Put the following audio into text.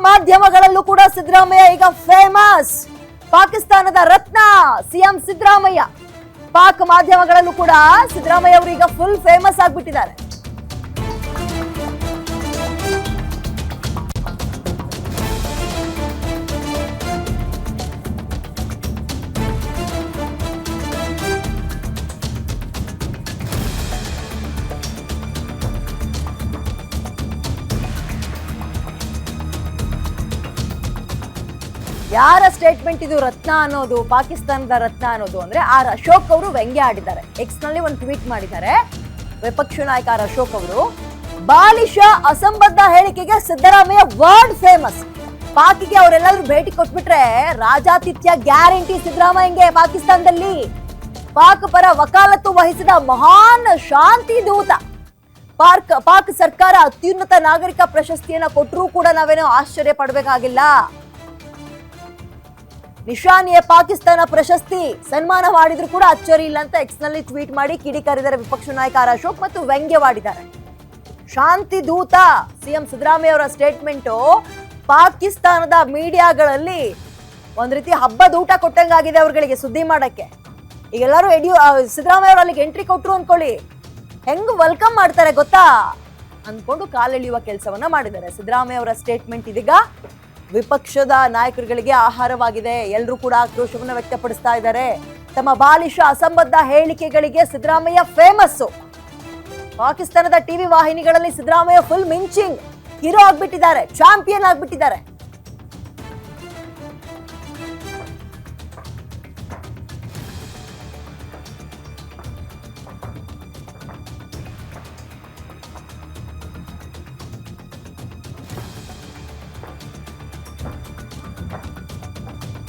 ಮಾಧ್ಯಮಗಳಲ್ಲೂ ಕೂಡ ಸಿದ್ದರಾಮಯ್ಯ ಈಗ ಫೇಮಸ್. ಪಾಕಿಸ್ತಾನದ ರತ್ನ ಸಿಎಂ ಸಿದ್ದರಾಮಯ್ಯ. ಪಾಕ್ ಮಾಧ್ಯಮಗಳಲ್ಲೂ ಕೂಡ ಸಿದ್ದರಾಮಯ್ಯ ಅವರು ಈಗ ಫುಲ್ ಫೇಮಸ್ ಆಗ್ಬಿಟ್ಟಿದ್ದಾರೆ. ಯಾರ ಸ್ಟೇಟ್ಮೆಂಟ್ ಇದು ರತ್ನ ಅನ್ನೋದು, ಪಾಕಿಸ್ತಾನದ ರತ್ನ ಅನ್ನೋದು ಅಂದ್ರೆ ಆರ್ ಅಶೋಕ್ ಅವರು ವ್ಯಂಗ್ಯ ಆಡಿದ್ದಾರೆ. ಎಕ್ಸ್ ನಲ್ಲಿ ಒಂದು ಟ್ವೀಟ್ ಮಾಡಿದ್ದಾರೆ ವಿಪಕ್ಷ ನಾಯಕ ಆರ್ ಅಶೋಕ್ ಅವರು. ಬಾಲಿಶ ಅಸಂಬದ್ಧ ಹೇಳಿಕೆಗೆ ಸಿದ್ದರಾಮಯ್ಯ ವರ್ಲ್ಡ್ ಫೇಮಸ್. ಪಾಕಿಗೆ ಅವರೆಲ್ಲಾದ್ರೂ ಭೇಟಿ ಕೊಟ್ಬಿಟ್ರೆ ರಾಜಾತಿಥ್ಯ ಗ್ಯಾರಂಟಿ ಸಿದ್ದರಾಮಯ್ಯಂಗೆ. ಪಾಕಿಸ್ತಾನದಲ್ಲಿ ಪಾಕ್ ಪರ ವಕಾಲತ್ತು ವಹಿಸಿದ ಮಹಾನ್ ಶಾಂತಿ ದೂತ. ಪಾಕ್ ಸರ್ಕಾರ ಅತ್ಯುನ್ನತ ನಾಗರಿಕ ಪ್ರಶಸ್ತಿಯನ್ನ ಕೊಟ್ಟರೂ ಕೂಡ ನಾವೇನೋ ಆಶ್ಚರ್ಯ ಪಡಬೇಕಾಗಿಲ್ಲ. ನಿಶಾನಿಯ ಪಾಕಿಸ್ತಾನ ಪ್ರಶಸ್ತಿ ಸನ್ಮಾನ ಮಾಡಿದ್ರು ಕೂಡ ಅಚ್ಚರಿ ಇಲ್ಲ ಅಂತ ಎಕ್ಸ್ ನಲ್ಲಿ ಟ್ವೀಟ್ ಮಾಡಿ ಕಿಡಿಕಾರಿದ್ದಾರೆ ವಿಪಕ್ಷ ನಾಯಕ ಆರ್ ಅಶೋಕ್ ಮತ್ತು ವ್ಯಂಗ್ಯವಾಡಿದ್ದಾರೆ. ಶಾಂತಿ ದೂತ ಸಿಎಂ ಸಿದ್ದರಾಮಯ್ಯ ಅವರ ಸ್ಟೇಟ್ಮೆಂಟ್ ಪಾಕಿಸ್ತಾನದ ಮೀಡಿಯಾಗಳಲ್ಲಿ ಒಂದ್ ರೀತಿ ಹಬ್ಬದ ಊಟ ಕೊಟ್ಟಂಗಾಗಿದೆ ಅವ್ರಗಳಿಗೆ ಸುದ್ದಿ ಮಾಡಕ್ಕೆ. ಈಗೆಲ್ಲರೂ ಸಿದ್ದರಾಮಯ್ಯ ಅವರು ಅಲ್ಲಿಗೆ ಎಂಟ್ರಿ ಕೊಟ್ರು ಅನ್ಕೊಳ್ಳಿ, ಹೆಂಗ್ ವೆಲ್ಕಮ್ ಮಾಡ್ತಾರೆ ಗೊತ್ತಾ ಅನ್ಕೊಂಡು ಕಾಲೆಳೆಯುವ ಕೆಲಸವನ್ನ ಮಾಡಿದ್ದಾರೆ. ಸಿದ್ದರಾಮಯ್ಯ ಅವರ ಸ್ಟೇಟ್ಮೆಂಟ್ ಇದೀಗ ವಿಪಕ್ಷದ ನಾಯಕರುಗಳಿಗೆ ಆಹಾರವಾಗಿದೆ. ಎಲ್ಲರೂ ಕೂಡ ಆಕ್ರೋಶವನ್ನ ವ್ಯಕ್ತಪಡಿಸ್ತಾ ಇದ್ದಾರೆ. ತಮ್ಮ ಬಾಲಿಶ ಅಸಂಬದ್ಧ ಹೇಳಿಕೆಗಳಿಗೆ ಸಿದ್ದರಾಮಯ್ಯ ಫೇಮಸ್. ಪಾಕಿಸ್ತಾನದ ಟಿವಿ ವಾಹಿನಿಗಳಲ್ಲಿ ಸಿದ್ದರಾಮಯ್ಯ ಫುಲ್ ಮಿಂಚಿಂಗ್ ಹೀರೋ ಆಗ್ಬಿಟ್ಟಿದ್ದಾರೆ, ಚಾಂಪಿಯನ್ ಆಗ್ಬಿಟ್ಟಿದ್ದಾರೆ.